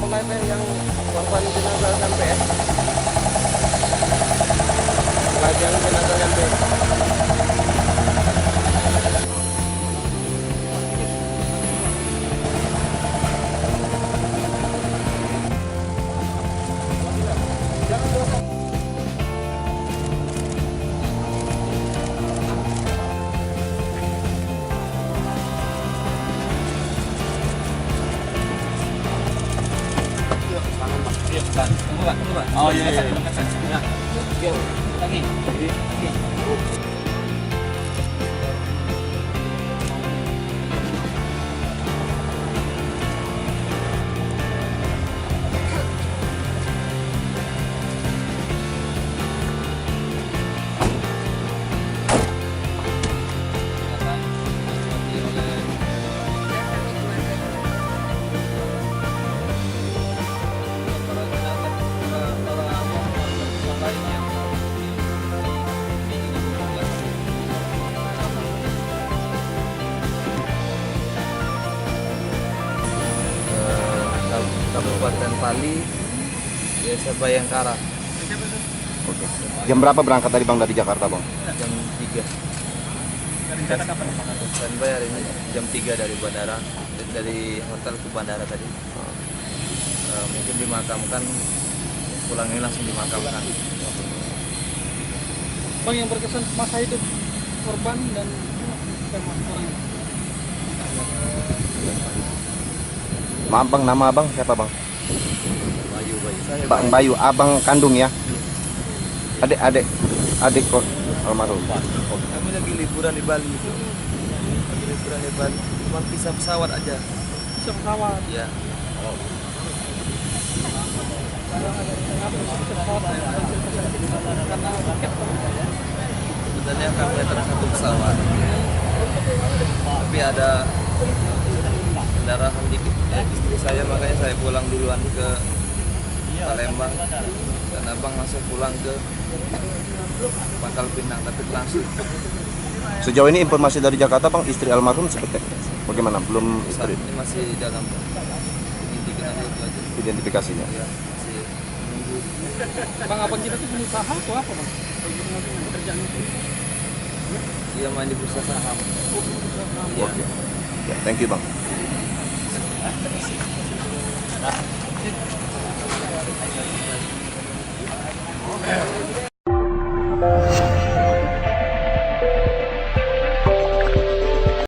apply teh yang korban jenazah sampai ya. Lagi yang jenazah sampai. Tunggu, Pak. Oh iya. Ya. Lagi. Kabupaten Pali, Desa Bayangkara. Oke. Jam berapa berangkat tadi Bang dari Jakarta Bang? Jam 3. Standby hari ini jam 3 dari bandara, dari hotel ke bandara tadi. Mungkin dimakamkan, pulangnya langsung dimakamkan. Bang, yang berkesan masa hidup korban dan orang. Maaf Bang, nama Abang siapa Bang? Bayu saya. Bang Bayu, abang kandung ya? Adik kok almarhum. Kami lagi liburan di Bali. Cuma pisah pesawat aja. Bisa pesawat. Ya. Sebenarnya kami datang satu pesawat, tapi ada pendarahan dikit istri saya, makanya saya pulang duluan ke Palembang dan abang langsung pulang ke Pangkal Pinang, tapi langsung Sejauh ini informasi dari Jakarta Bang, istri almarhum seperti bagaimana? Belum saat istri ini masih dalam penyelidikan itu aja. identifikasinya. Ya, masih menunggu. Bang, abang kita tuh punya usaha atau apa bang? Pekerjaan itu? Dia main di bursa saham. Ya. Oke. Ya, thank you Bang. Nah.